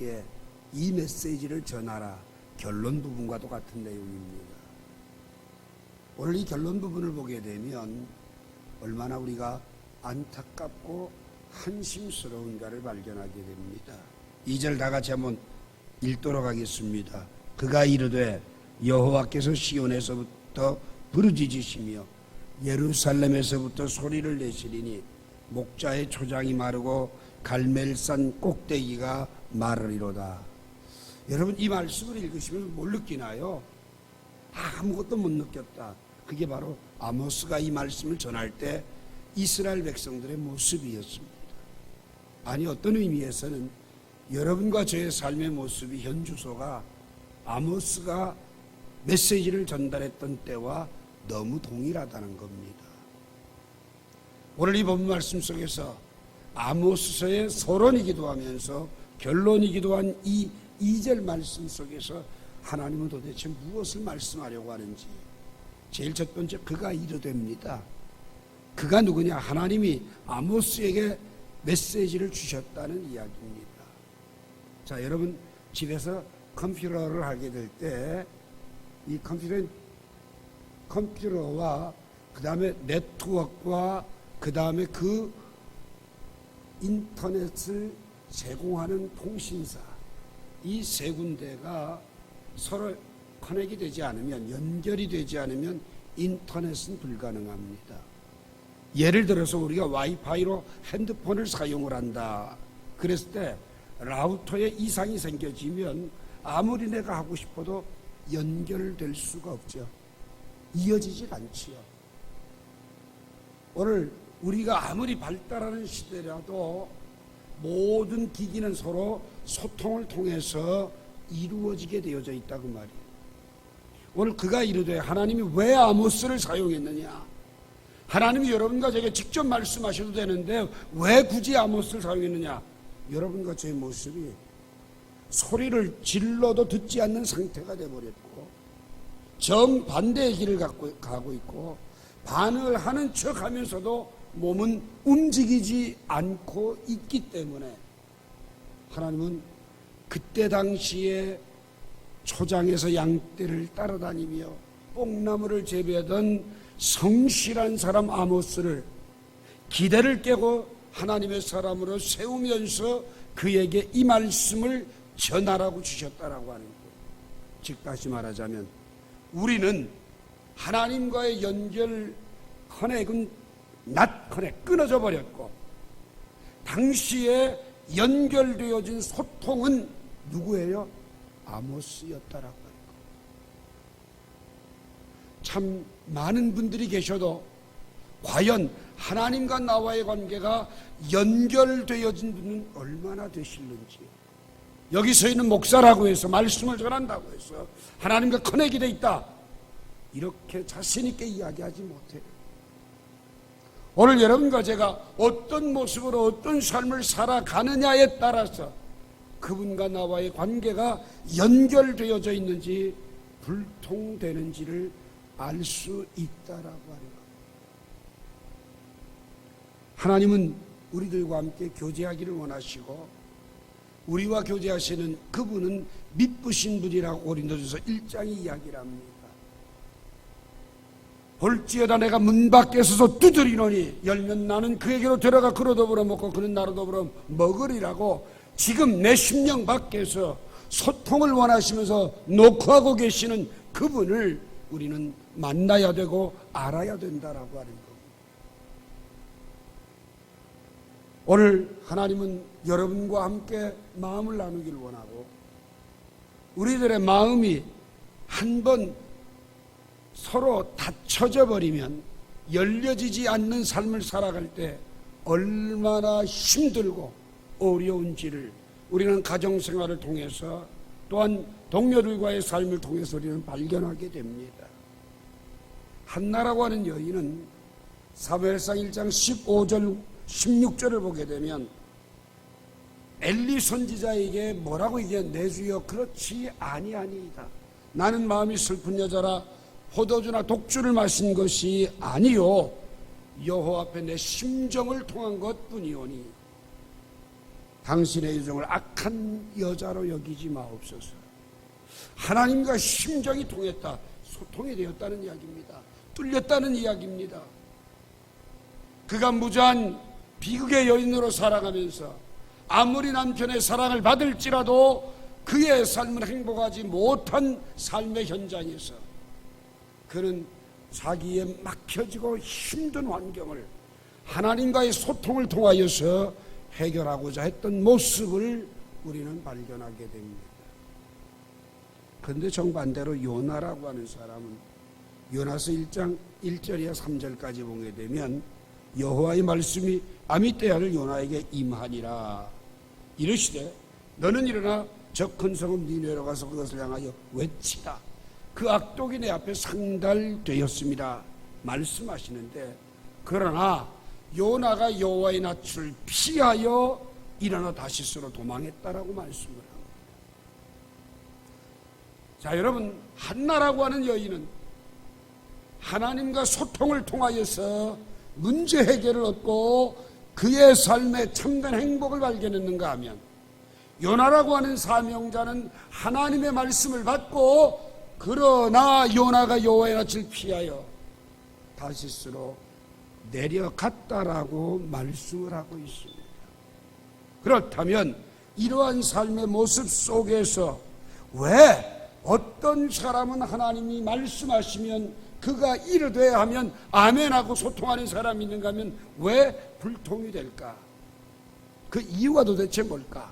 사람들에게 이 메시지를 전하라. 결론 부분과도 같은 내용입니다. 오늘 이 결론 부분을 보게 되면 얼마나 우리가 안타깝고 한심스러운가를 발견하게 됩니다. 2절 다 같이 한번 읽도록 하겠습니다. 그가 이르되 여호와께서 시온에서부터 부르짖으시며 예루살렘에서부터 소리를 내시리니 목자의 초장이 마르고 갈멜산 꼭대기가 마르리로다. 여러분, 이 말씀을 읽으시면 뭘 느끼나요? 아무것도 못 느꼈다. 그게 바로 아모스가 이 말씀을 전할 때 이스라엘 백성들의 모습이었습니다. 아니, 어떤 의미에서는 여러분과 저의 삶의 모습이 현주소가 아모스가 메시지를 전달했던 때와 너무 동일하다는 겁니다. 오늘 이 본문 말씀 속에서 아모스서의 서론이기도 하면서 결론이기도 한 이 2절 말씀 속에서 하나님은 도대체 무엇을 말씀하려고 하는지, 제일 첫 번째, 그가 이르됩니다. 그가 누구냐? 하나님이 아모스에게 메시지를 주셨다는 이야기입니다. 자, 여러분 집에서 컴퓨터를 하게 될 때 이 컴퓨터와 그 다음에 네트워크와 그 다음에 그 인터넷을 제공하는 통신사, 이 세 군데가 서로 커넥이 되지 않으면, 연결이 되지 않으면 인터넷은 불가능합니다. 예를 들어서 우리가 와이파이로 핸드폰을 사용을 한다. 그랬을 때 라우터에 이상이 생겨지면 아무리 내가 하고 싶어도 연결될 수가 없죠. 이어지질 않지요. 오늘 우리가 아무리 발달하는 시대라도 모든 기기는 서로 소통을 통해서 이루어지게 되어져 있다고 말이에요. 오늘 그가 이르되, 하나님이 왜 아모스를 사용했느냐? 하나님이 여러분과 제게 직접 말씀하셔도 되는데 왜 굳이 아모스를 사용했느냐? 여러분과 저의 모습이 소리를 질러도 듣지 않는 상태가 되어버렸고, 정반대의 길을 가고 있고, 반응을 하는 척 하면서도 몸은 움직이지 않고 있기 때문에 하나님은 그때 당시에 초장에서 양떼를 따라다니며 뽕나무를 재배하던 성실한 사람 아모스를 기대를 깨고 하나님의 사람으로 세우면서 그에게 이 말씀을 전하라고 주셨다라고 하는 거예요. 즉 다시 말하자면 우리는 하나님과의 연결 커넥은 낫커넥 끊어져 버렸고, 당시에 연결되어진 소통은 누구예요? 아모스였다라고 하는 거예요. 참 많은 분들이 계셔도 과연 하나님과 나와의 관계가 연결되어진 분은 얼마나 되실는지, 여기 서 있는 목사라고 해서 말씀을 전한다고 해서 하나님과 커넥이 돼 있다, 이렇게 자신 있게 이야기하지 못해요. 오늘 여러분과 제가 어떤 모습으로 어떤 삶을 살아가느냐에 따라서 그분과 나와의 관계가 연결되어져 있는지 불통되는지를 알 수 있다라고 하는 것. 하나님은 우리들과 함께 교제하기를 원하시고, 우리와 교제하시는 그분은 미쁘신 분이라고 고린도전서 1장이 이야기를 합니다. 볼지어다 내가 문 밖에 서서 두드리노니 열면 나는 그에게로 들어가 그로 더불어 먹고 그는 나로 더불어 먹으리라고, 지금 내 심령 밖에서 소통을 원하시면서 녹화하고 계시는 그분을 우리는 만나야 되고 알아야 된다라고 하는 겁니다. 오늘 하나님은 여러분과 함께 마음을 나누기를 원하고, 우리들의 마음이 한번 서로 닫혀져 버리면 열려지지 않는 삶을 살아갈 때 얼마나 힘들고 어려운지를 우리는 가정생활을 통해서, 또한 동료들과의 삶을 통해서 우리는 발견하게 됩니다. 한나라고 하는 여인은 사무엘상 1장 15절 16절을 보게 되면 엘리 선지자에게 뭐라고 얘기해? 내 주여 그렇지 아니하니이다. 나는 마음이 슬픈 여자라 포도주나 독주를 마신 것이 아니요 여호와 앞에 내 심정을 통한 것뿐이오니. 당신의 여종을 악한 여자로 여기지 마옵소서. 하나님과 심정이 통했다, 소통이 되었다는 이야기입니다. 뚫렸다는 이야기입니다. 그가 무자한 비극의 여인으로 살아가면서 아무리 남편의 사랑을 받을지라도 그의 삶은 행복하지 못한 삶의 현장에서 그는 자기의 막혀지고 힘든 환경을 하나님과의 소통을 통하여서 해결하고자 했던 모습을 우리는 발견하게 됩니다. 그런데 정반대로 요나라고 하는 사람은 요나서 1장 1절이야 3절까지 보게 되면 여호와의 말씀이 아미떼아를 요나에게 임하니라. 이르시되 너는 일어나 저 큰 성읍 니느웨로 가서 그것을 향하여 외치라. 그 악독이 내 앞에 상달되었습니다. 말씀하시는데, 그러나 요나가 여호와의 낯을 피하여 일어나 다시스로 도망했다라고 말씀을 합니다. 자, 여러분, 한나라고 하는 여인은 하나님과 소통을 통하여서 문제 해결을 얻고 그의 삶에 참된 행복을 발견했는가 하면, 요나라고 하는 사명자는 하나님의 말씀을 받고 그러나 요나가 여호와의 낯을 피하여 다시스로 내려갔다라고 말씀을 하고 있습니다. 그렇다면 이러한 삶의 모습 속에서 왜 어떤 사람은 하나님이 말씀하시면 그가 이르되 하면 아멘하고 소통하는 사람이 있는가 하면 왜 불통이 될까? 그 이유가 도대체 뭘까?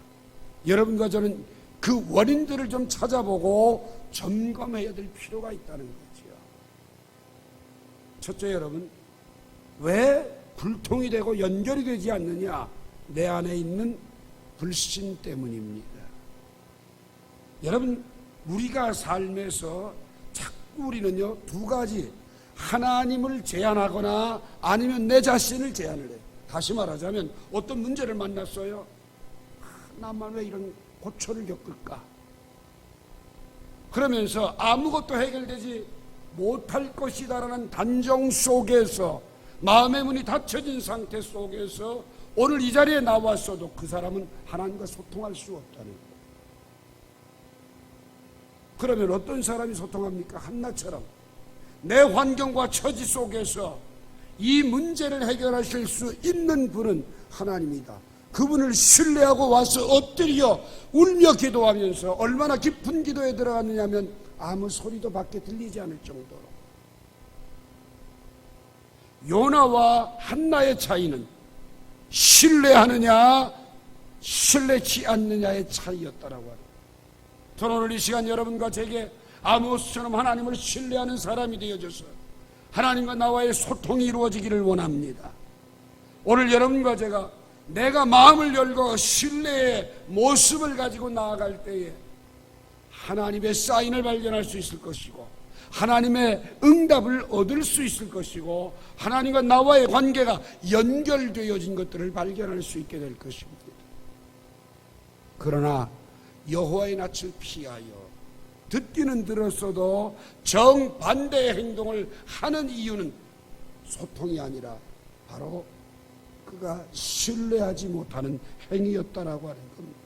여러분과 저는 그 원인들을 좀 찾아보고 점검해야 될 필요가 있다는 거죠. 첫째, 여러분, 왜 불통이 되고 연결이 되지 않느냐? 내 안에 있는 불신 때문입니다. 여러분, 우리가 삶에서 자꾸 우리는요, 두 가지, 하나님을 제한하거나 아니면 내 자신을 제한을 해요. 다시 말하자면 어떤 문제를 만났어요. 나만 왜 이런 고초를 겪을까? 그러면서 아무것도 해결되지 못할 것이다라는 단정 속에서 마음의 문이 닫혀진 상태 속에서 오늘 이 자리에 나왔어도 그 사람은 하나님과 소통할 수 없다는 거예요. 그러면 어떤 사람이 소통합니까? 한나처럼 내 환경과 처지 속에서 이 문제를 해결하실 수 있는 분은 하나님이다. 그분을 신뢰하고 와서 엎드려 울며 기도하면서 얼마나 깊은 기도에 들어갔느냐 하면 아무 소리도 밖에 들리지 않을 정도로. 요나와 한나의 차이는 신뢰하느냐 신뢰치 않느냐의 차이였다라고 합니다. 저는 오늘 이 시간 여러분과 제게 아모스처럼 하나님을 신뢰하는 사람이 되어져서 하나님과 나와의 소통이 이루어지기를 원합니다. 오늘 여러분과 제가 내가 마음을 열고 신뢰의 모습을 가지고 나아갈 때에 하나님의 사인을 발견할 수 있을 것이고 하나님의 응답을 얻을 수 있을 것이고 하나님과 나와의 관계가 연결되어진 것들을 발견할 수 있게 될 것입니다. 그러나 여호와의 낯을 피하여 듣기는 들었어도 정반대의 행동을 하는 이유는 소통이 아니라 바로 그가 신뢰하지 못하는 행위였다라고 하는 겁니다.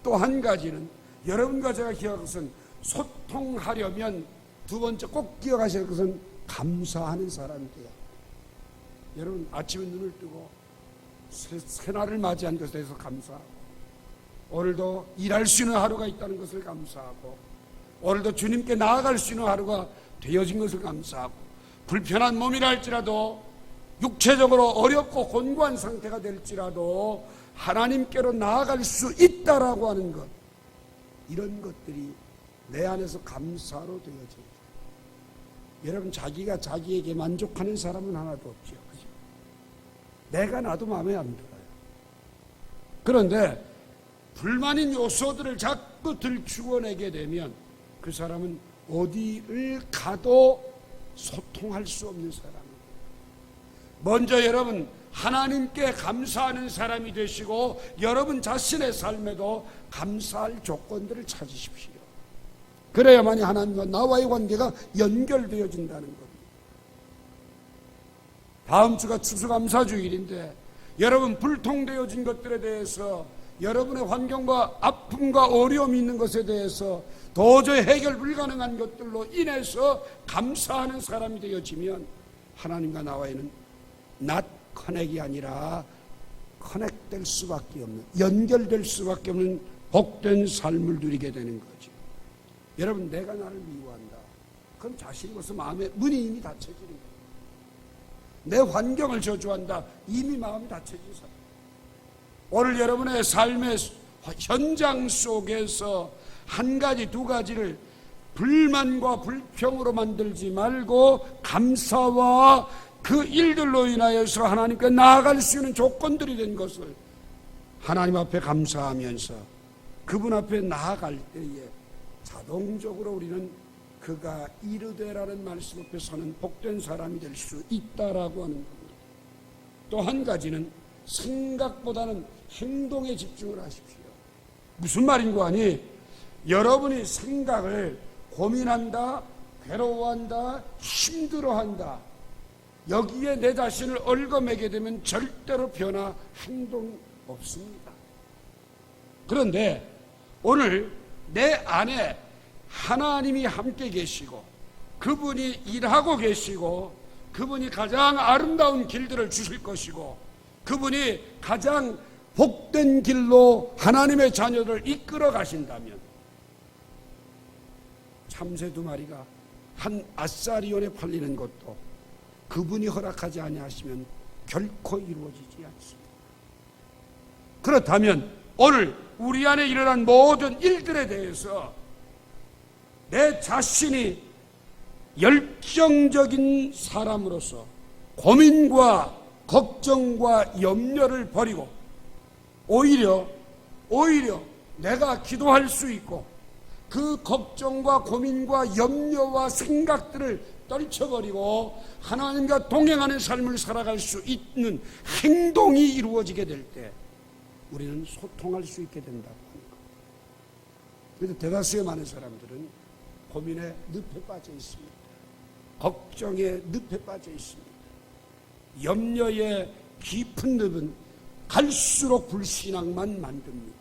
또 한 가지는 여러분과 제가 기억할 것은 소통하려면 두 번째 꼭 기억하셔야 할 것은 감사하는 사람이 돼요. 여러분 아침에 눈을 뜨고 새날을 맞이한 것에 대해서 감사하고 오늘도 일할 수 있는 하루가 있다는 것을 감사하고 오늘도 주님께 나아갈 수 있는 하루가 되어진 것을 감사하고 불편한 몸이라 할지라도 육체적으로 어렵고 곤고한 상태가 될지라도 하나님께로 나아갈 수 있다라고 하는 것, 이런 것들이 내 안에서 감사로 되어집니다. 여러분 자기가 자기에게 만족하는 사람은 하나도 없죠. 그죠? 내가 나도 마음에 안 들어요. 그런데 불만인 요소들을 자꾸 들추어내게 되면 그 사람은 어디를 가도 소통할 수 없는 사람입니다. 먼저 여러분 하나님께 감사하는 사람이 되시고 여러분 자신의 삶에도 감사할 조건들을 찾으십시오. 그래야만이 하나님과 나와의 관계가 연결되어진다는 겁니다. 다음 주가 추수감사주일인데 여러분 불통되어진 것들에 대해서 여러분의 환경과 아픔과 어려움이 있는 것에 대해서 도저히 해결 불가능한 것들로 인해서 감사하는 사람이 되어지면 하나님과 나와는 not 커넥이 아니라 커넥될 수밖에 없는, 연결될 수밖에 없는 복된 삶을 누리게 되는 거죠. 여러분, 내가 나를 미워한다, 그건 자신으로서 마음의 문이 이미 닫혀지는 거예요. 내 환경을 저주한다, 이미 마음이 닫혀진 사람. 오늘 여러분의 삶의 현장 속에서 한 가지, 두 가지를 불만과 불평으로 만들지 말고 감사와 그 일들로 인하여서 하나님께 나아갈 수 있는 조건들이 된 것을 하나님 앞에 감사하면서 그분 앞에 나아갈 때에 자동적으로 우리는 그가 이르되라는 말씀 앞에 서는 복된 사람이 될 수 있다라고 하는 겁니다. 또 한 가지는 생각보다는 행동에 집중을 하십시오. 무슨 말인고 하니, 여러분이 생각을 고민한다, 괴로워한다, 힘들어한다, 여기에 내 자신을 얽어매게 되면 절대로 변화, 행동 없습니다. 그런데 오늘 내 안에 하나님이 함께 계시고 그분이 일하고 계시고 그분이 가장 아름다운 길들을 주실 것이고 그분이 가장 복된 길로 하나님의 자녀를 이끌어 가신다면 참새 2마리가 한 아사리온에 팔리는 것도 그분이 허락하지 아니하시면 결코 이루어지지 않습니다. 그렇다면 오늘 우리 안에 일어난 모든 일들에 대해서 내 자신이 열정적인 사람으로서 고민과 걱정과 염려를 버리고 오히려 내가 기도할 수 있고 그 걱정과 고민과 염려와 생각들을 떨쳐버리고 하나님과 동행하는 삶을 살아갈 수 있는 행동이 이루어지게 될 때 우리는 소통할 수 있게 된다고 하는 것. 그래서 대다수의 많은 사람들은 고민의 늪에 빠져 있습니다. 걱정의 늪에 빠져 있습니다. 염려의 깊은 늪은 갈수록 불신앙만 만듭니다.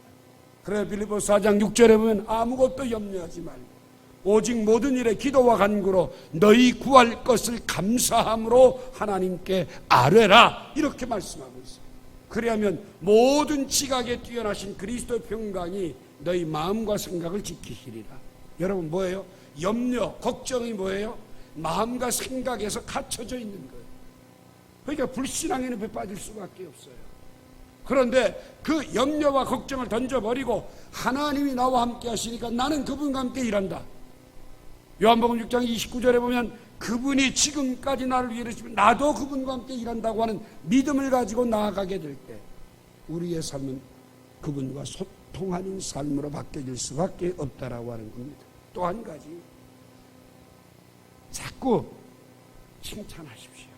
그래서 빌립보서 4장 6절에 보면 아무것도 염려하지 말고 오직 모든 일에 기도와 간구로 너희 구할 것을 감사함으로 하나님께 아뢰라, 이렇게 말씀하고 있어요. 그래야면 모든 지각에 뛰어나신 그리스도의 평강이 너희 마음과 생각을 지키시리라. 여러분, 뭐예요? 염려, 걱정이 뭐예요? 마음과 생각에서 갇혀져 있는 거예요. 그러니까 불신앙의 늪에 빠질 수밖에 없어요. 그런데 그 염려와 걱정을 던져버리고 하나님이 나와 함께 하시니까 나는 그분과 함께 일한다. 요한복음 6장 29절에 보면 그분이 지금까지 나를 위해 이르시면 나도 그분과 함께 일한다고 하는 믿음을 가지고 나아가게 될 때 우리의 삶은 그분과 소통하는 삶으로 바뀌어질 수밖에 없다라고 하는 겁니다. 또 한 가지, 자꾸 칭찬하십시오.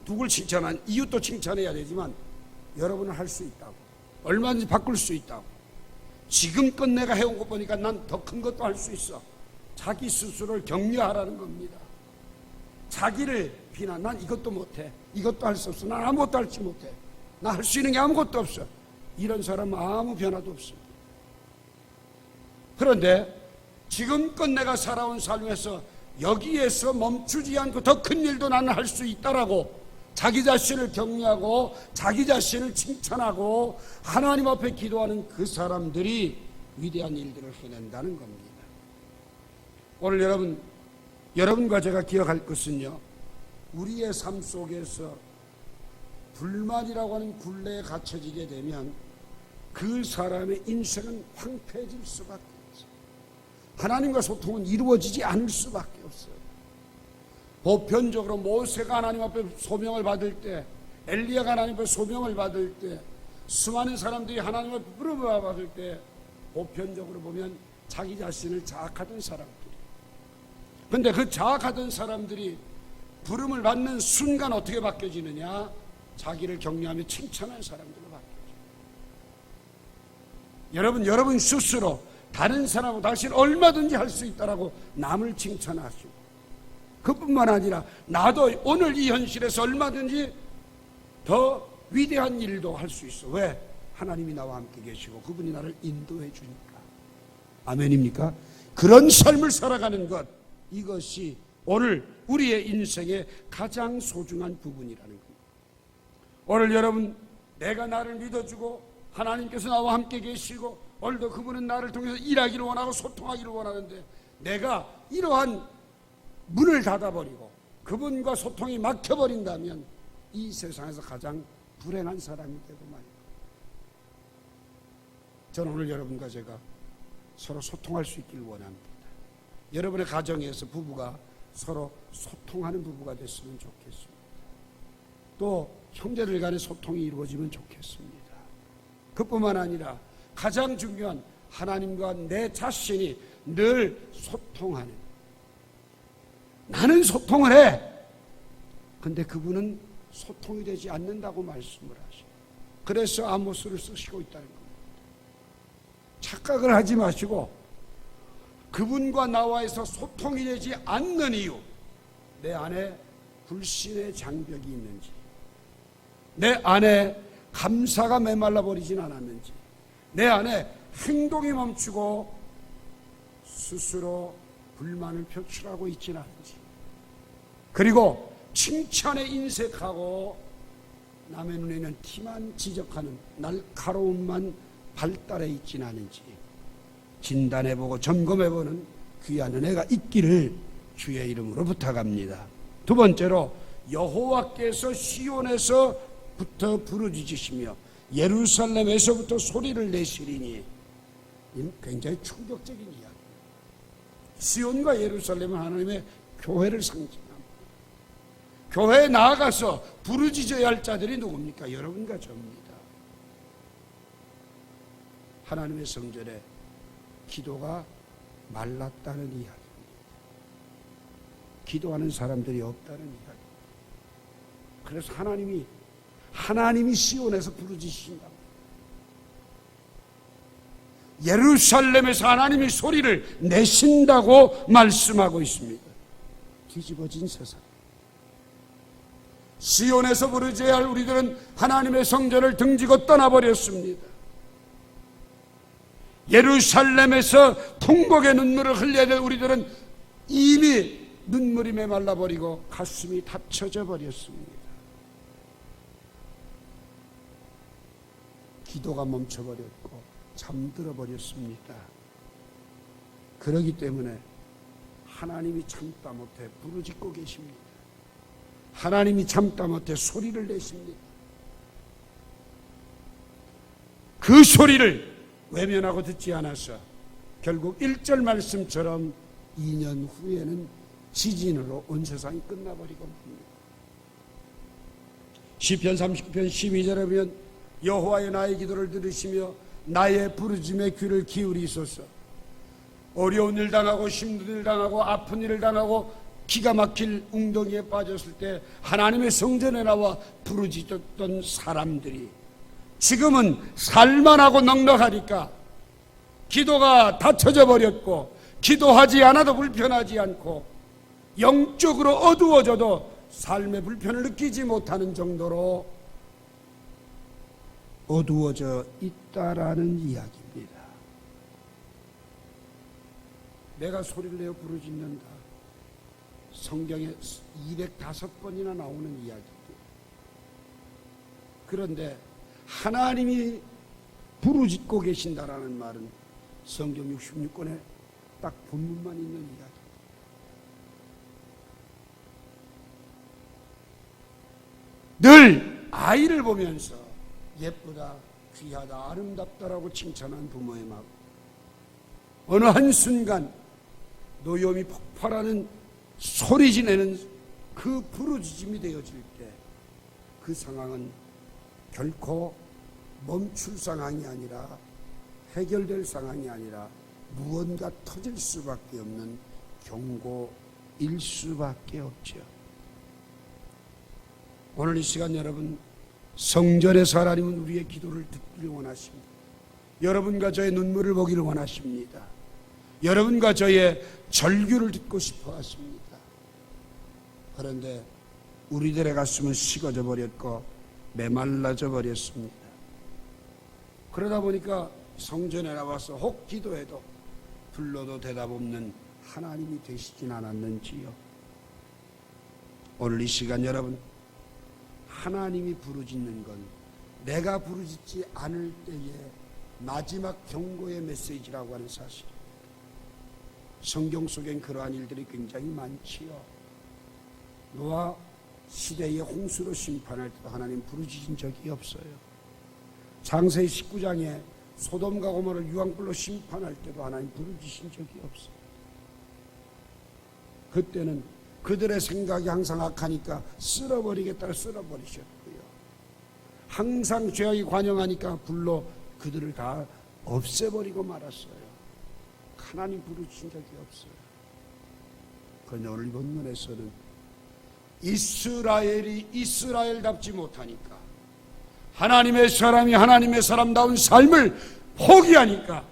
누굴 칭찬한 이웃도 칭찬해야 되지만 여러분은 할 수 있다고, 얼마든지 바꿀 수 있다고, 지금껏 내가 해온 것 보니까 난 더 큰 것도 할 수 있어. 자기 스스로를 격려하라는 겁니다. 자기를 비난, 난 이것도 못해, 이것도 할 수 없어, 난 아무것도 할지 못해, 나 할 수 있는 게 아무것도 없어, 이런 사람은 아무 변화도 없습니다. 그런데 지금껏 내가 살아온 삶에서 여기에서 멈추지 않고 더 큰 일도 나는 할 수 있다라고 자기 자신을 격려하고 자기 자신을 칭찬하고 하나님 앞에 기도하는 그 사람들이 위대한 일들을 해낸다는 겁니다. 오늘 여러분과 제가 기억할 것은요, 우리의 삶 속에서 불만이라고 하는 굴레에 갇혀지게 되면 그 사람의 인생은 황폐해질 수밖에 없어요. 하나님과 소통은 이루어지지 않을 수밖에 없어요. 보편적으로 모세가 하나님 앞에 소명을 받을 때, 엘리야가 하나님 앞에 소명을 받을 때, 수많은 사람들이 하나님 앞에 부름을 받을 때 보편적으로 보면 자기 자신을 자학하던 사람들. 그런데 그 자학하던 사람들이 부름을 받는 순간 어떻게 바뀌어지느냐? 자기를 격려하며 칭찬하는 사람들로 바뀌어져요. 여러분 스스로 다른 사람하고 당신 얼마든지 할 수 있다라고 남을 칭찬하시고, 그뿐만 아니라 나도 오늘 이 현실에서 얼마든지 더 위대한 일도 할 수 있어. 왜? 하나님이 나와 함께 계시고 그분이 나를 인도해 주니까. 아멘입니까? 그런 삶을 살아가는 것, 이것이 오늘 우리의 인생의 가장 소중한 부분이라는 겁니다. 오늘 여러분, 내가 나를 믿어주고 하나님께서 나와 함께 계시고 오늘도 그분은 나를 통해서 일하기를 원하고 소통하기를 원하는데, 내가 이러한 문을 닫아버리고 그분과 소통이 막혀버린다면 이 세상에서 가장 불행한 사람이 되고 말 겁니다. 저는 오늘 여러분과 제가 서로 소통할 수 있기를 원합니다. 여러분의 가정에서 부부가 서로 소통하는 부부가 됐으면 좋겠습니다. 또 형제들 간의 소통이 이루어지면 좋겠습니다. 그뿐만 아니라 가장 중요한 하나님과 내 자신이 늘 소통하는, 나는 소통을 해. 근데 그분은 소통이 되지 않는다고 말씀을 하시고, 그래서 아모스를 쓰시고 있다는 겁니다. 착각을 하지 마시고 그분과 나와에서 소통이 되지 않는 이유, 내 안에 불신의 장벽이 있는지, 내 안에 감사가 메말라 버리진 않았는지, 내 안에 행동이 멈추고 스스로 불만을 표출하고 있지는 않은지, 그리고 칭찬에 인색하고 남의 눈에는 티만 지적하는 날카로움만 발달해 있지는 않은지 진단해보고 점검해보는 귀한 은혜가 있기를 주의 이름으로 부탁합니다. 두 번째로, 여호와께서 시온에서부터 부르짖으시며 예루살렘에서부터 소리를 내시리니. 이는 굉장히 충격적인 이야기입니다. 시온과 예루살렘은 하나님의 교회를 상징합니다. 교회에 나아가서 부르짖어야 할 자들이 누굽니까? 여러분과 저입니다. 하나님의 성전에 기도가 말랐다는 이야기입니다. 기도하는 사람들이 없다는 이야기입니다. 그래서 하나님이 시온에서 부르짖으신다. 예루살렘에서 하나님이 소리를 내신다고 말씀하고 있습니다. 뒤집어진 세상. 시온에서 부르짖어야 할 우리들은 하나님의 성전을 등지고 떠나버렸습니다. 예루살렘에서 통곡의 눈물을 흘려야 될 우리들은 이미 눈물이 메말라버리고 가슴이 닫혀져 버렸습니다. 기도가 멈춰버렸고 잠들어 버렸습니다. 그러기 때문에 하나님이 참다 못해 부르짖고 계십니다. 하나님이 참다 못해 소리를 내십니다. 그 소리를 외면하고 듣지 않아서 결국 1절 말씀처럼 2년 후에는 지진으로 온 세상이 끝나버리고 맙니다. 시편 39편 12절에 보면 여호와여 나의 기도를 들으시며 나의 부르짖음에 귀를 기울이소서. 어려운 일 당하고 힘든 일 당하고 아픈 일을 당하고 기가 막힐 웅덩이에 빠졌을 때 하나님의 성전에 나와 부르짖었던 사람들이 지금은 살만하고 넉넉하니까 기도가 닫혀져 버렸고, 기도하지 않아도 불편하지 않고 영적으로 어두워져도 삶의 불편을 느끼지 못하는 정도로 어두워져 있다라는 이야기입니다. 내가 소리를 내어 부르짖는다. 성경에 205번이나 나오는 이야기입니다. 그런데 하나님이 부르짖고 계신다라는 말은 성경 66권에 딱 본문만 있는 이야기입니다. 늘 아이를 보면서 예쁘다, 귀하다, 아름답다라고 칭찬한 부모의 마음, 어느 한순간 노염이 폭발하는 소리 지내는 그 부르짖음이 되어질 때 그 상황은 결코 멈출 상황이 아니라 해결될 상황이 아니라 무언가 터질 수밖에 없는 경고일 수밖에 없죠. 오늘 이 시간 여러분, 성전에서 하나님은 우리의 기도를 듣기를 원하십니다. 여러분과 저의 눈물을 보기를 원하십니다. 여러분과 저의 절규를 듣고 싶어 하십니다. 그런데 우리들의 가슴은 식어져 버렸고 메말라져 버렸습니다. 그러다 보니까 성전에 나와서 혹 기도해도 불러도 대답 없는 하나님이 되시진 않았는지요. 오늘 이 시간 여러분, 하나님이 부르짖는 건 내가 부르짖지 않을 때의 마지막 경고의 메시지라고 하는 사실. 성경 속엔 그러한 일들이 굉장히 많지요. 노아 시대의 홍수로 심판할 때도 하나님 부르짖은 적이 없어요. 창세기 19장에 소돔과 고모를 유황불로 심판할 때도 하나님 부르짖으신 적이 없어요. 그때는 그들의 생각이 항상 악하니까 쓸어버리겠다고 쓸어버리셨고요. 항상 죄악이 관영하니까 불로 그들을 다 없애버리고 말았어요. 하나님 부르짖은 적이 없어요. 그러나 오늘 본문에서는 이스라엘이 이스라엘답지 못하니까, 하나님의 사람이 하나님의 사람다운 삶을 포기하니까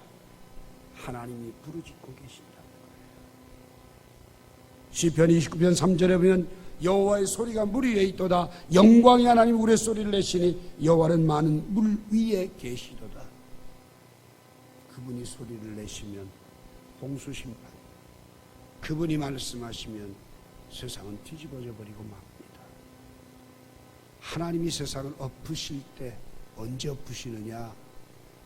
하나님이 부르짖고 계신다는 거예요. 시편 29편 3절에 보면 여호와의 소리가 물 위에 있도다. 영광의 하나님 우레소리를 내시니 여호와는 많은 물 위에 계시도다. 그분이 소리를 내시면 홍수 심판, 그분이 말씀하시면 세상은 뒤집어져 버리고 맙니다. 하나님이 세상을 엎으실 때 언제 엎으시느냐?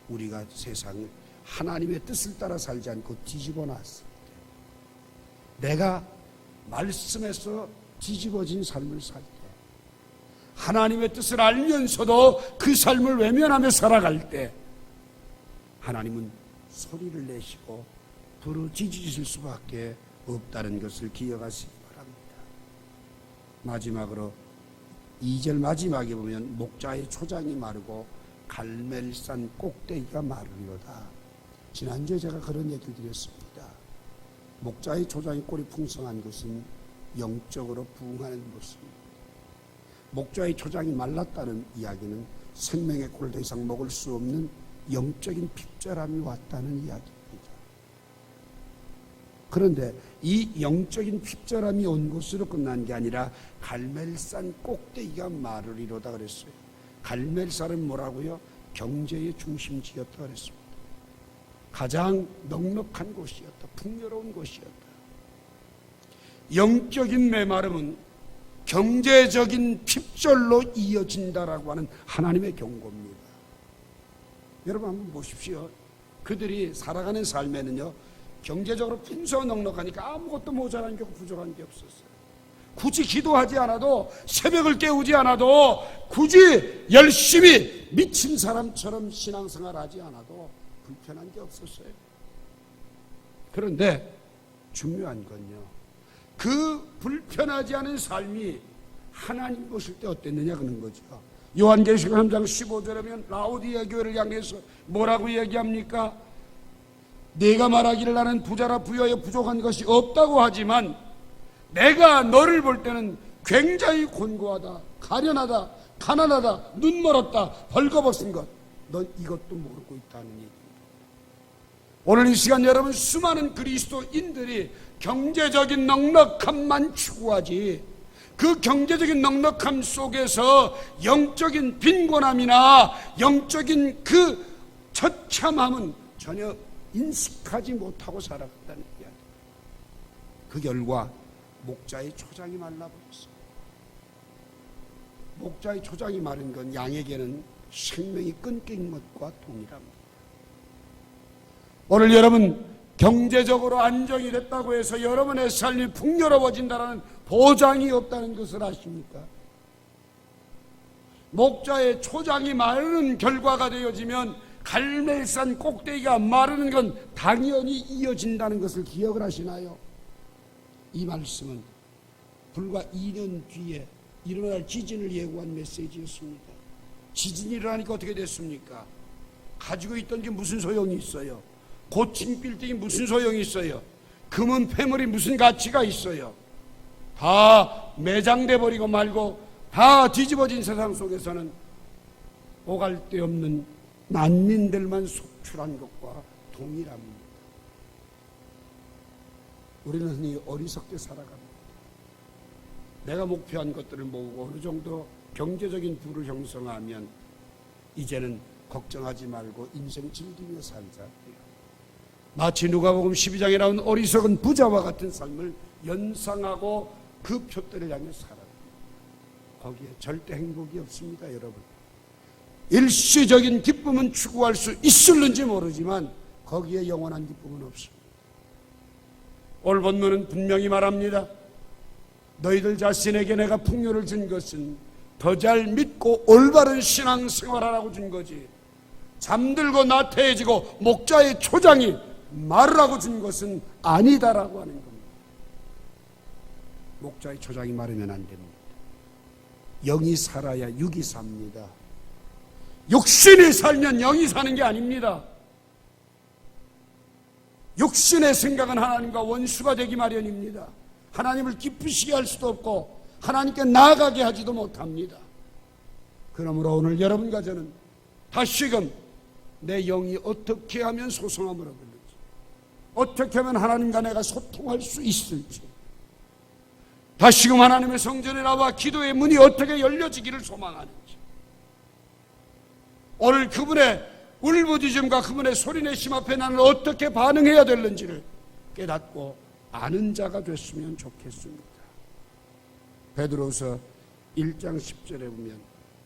우리가 세상을 하나님의 뜻을 따라 살지 않고 뒤집어 놨을 때, 내가 말씀에서 뒤집어진 삶을 살 때, 하나님의 뜻을 알면서도 그 삶을 외면하며 살아갈 때 하나님은 소리를 내시고 부르짖으실 수밖에 없다는 것을 기억하시기 바랍니다. 마지막으로 2절 마지막에 보면 목자의 초장이 마르고 갈멜산 꼭대기가 마르리로다. 지난주에 제가 그런 얘기를 드렸습니다. 목자의 초장이 꼴이 풍성한 것은 영적으로 부흥하는 모습입니다. 목자의 초장이 말랐다는 이야기는 생명의 꼴을 더 이상 먹을 수 없는 영적인 핍절함이 왔다는 이야기입니다. 그런데 이 영적인 핍절함이 온 것으로 끝난 게 아니라 갈멜산 꼭대기가 마르리로다 그랬어요. 갈멜산은 뭐라고요? 경제의 중심지였다 그랬습니다. 가장 넉넉한 곳이었다. 풍요로운 곳이었다. 영적인 메마름은 경제적인 핍절로 이어진다라고 하는 하나님의 경고입니다. 여러분 한번 보십시오. 그들이 살아가는 삶에는요, 경제적으로 풍성하고 넉넉하니까 아무것도 모자란 게 없고 부족한 게 없었어요. 굳이 기도하지 않아도, 새벽을 깨우지 않아도, 굳이 열심히 미친 사람처럼 신앙생활하지 않아도 불편한 게 없었어요. 그런데 중요한 건요, 그 불편하지 않은 삶이 하나님 보실 때 어땠느냐 그런 거죠. 요한계시록 3장 15절에 보면 라오디아 교회를 향해서 뭐라고 얘기합니까? 내가 말하기를 나는 부자라 부여에 부족한 것이 없다고 하지만 내가 너를 볼 때는 굉장히 곤고하다, 가련하다, 가난하다, 눈멀었다, 벌거벗은 것, 넌 이것도 모르고 있다는 얘기입니다. 오늘 이 시간 여러분, 수많은 그리스도인들이 경제적인 넉넉함만 추구하지, 그 경제적인 넉넉함 속에서 영적인 빈곤함이나 영적인 그 처참함은 전혀 인식하지 못하고 살아갔다는 이야기. 그 결과 목자의 초장이 말라버렸어요. 목자의 초장이 마른 건 양에게는 생명이 끊긴 것과 동일합니다. 오늘 여러분, 경제적으로 안정이 됐다고 해서 여러분의 삶이 풍요로워진다는 보장이 없다는 것을 아십니까? 목자의 초장이 마르는 결과가 되어지면 갈멜산 꼭대기가 마르는 건 당연히 이어진다는 것을 기억을 하시나요? 이 말씀은 불과 2년 뒤에 일어날 지진을 예고한 메시지였습니다. 지진이 일어나니까 어떻게 됐습니까? 가지고 있던 게 무슨 소용이 있어요? 고층 빌딩이 무슨 소용이 있어요? 금은 패물이 무슨 가치가 있어요? 다 매장돼 버리고 말고 다 뒤집어진 세상 속에서는 오갈 데 없는 난민들만 속출한 것과 동일합니다. 우리는 흔히 어리석게 살아갑니다. 내가 목표한 것들을 모으고 어느 정도 경제적인 부를 형성하면 이제는 걱정하지 말고 인생 즐기며 살자. 마치 누가복음 12장에 나온 어리석은 부자와 같은 삶을 연상하고 그 표대를 향해 살아요. 거기에 절대 행복이 없습니다, 여러분. 일시적인 기쁨은 추구할 수 있을는지 모르지만 거기에 영원한 기쁨은 없습니다. 오늘 본문은 분명히 말합니다. 너희들 자신에게 내가 풍요를 준 것은 더 잘 믿고 올바른 신앙생활하라고 준 거지, 잠들고 나태해지고 목자의 초장이 마르라고 준 것은 아니다라고 하는 겁니다. 목자의 초장이 마르면 안 됩니다. 영이 살아야 육이 삽니다. 육신이 살면 영이 사는 게 아닙니다. 육신의 생각은 하나님과 원수가 되기 마련입니다. 하나님을 기쁘시게 할 수도 없고 하나님께 나아가게 하지도 못합니다. 그러므로 오늘 여러분과 저는 다시금 내 영이 어떻게 하면 소성함을 얻을지, 어떻게 하면 하나님과 내가 소통할 수 있을지, 다시금 하나님의 성전에 나와 기도의 문이 어떻게 열려지기를 소망하는지, 오늘 그분의 울부짖음과 그분의 소리내심 앞에 나는 어떻게 반응해야 되는지를 깨닫고 아는 자가 됐으면 좋겠습니다. 베드로서 1장 10절에 보면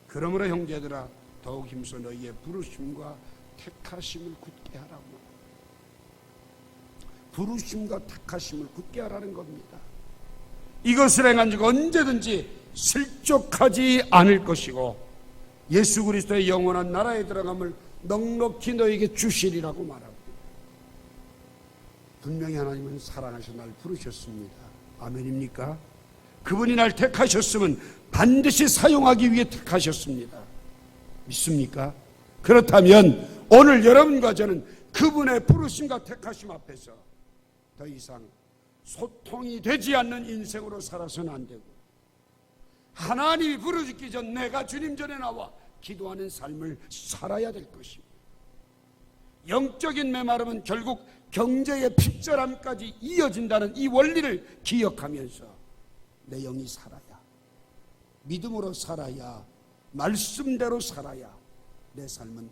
그러므로 형제들아 더욱 힘써 너희의 부르심과 택하심을 굳게 하라고. 부르심과 택하심을 굳게 하라는 겁니다. 이것을 행한 즉 언제든지 실족하지 않을 것이고 예수 그리스도의 영원한 나라에 들어감을 넉넉히 너에게 주시리라고 말하고, 분명히 하나님은 사랑하셔 날 부르셨습니다. 아멘입니까? 그분이 날 택하셨으면 반드시 사용하기 위해 택하셨습니다. 믿습니까? 그렇다면 오늘 여러분과 저는 그분의 부르심과 택하심 앞에서 더 이상 소통이 되지 않는 인생으로 살아서는 안 되고, 하나님이 부르짖기 전 내가 주님 전에 나와 기도하는 삶을 살아야 될 것입니다. 영적인 메마름은 결국 경제의 핍절함까지 이어진다는 이 원리를 기억하면서 내 영이 살아야, 믿음으로 살아야, 말씀대로 살아야 내 삶은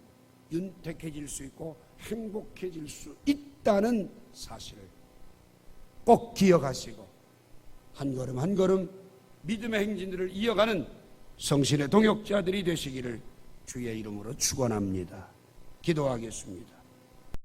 윤택해질 수 있고 행복해질 수 있다는 사실을 꼭 기억하시고 한 걸음 한 걸음 믿음의 행진들을 이어가는 성신의 동역자들이 되시기를 주의 이름으로 축원합니다. 기도하겠습니다.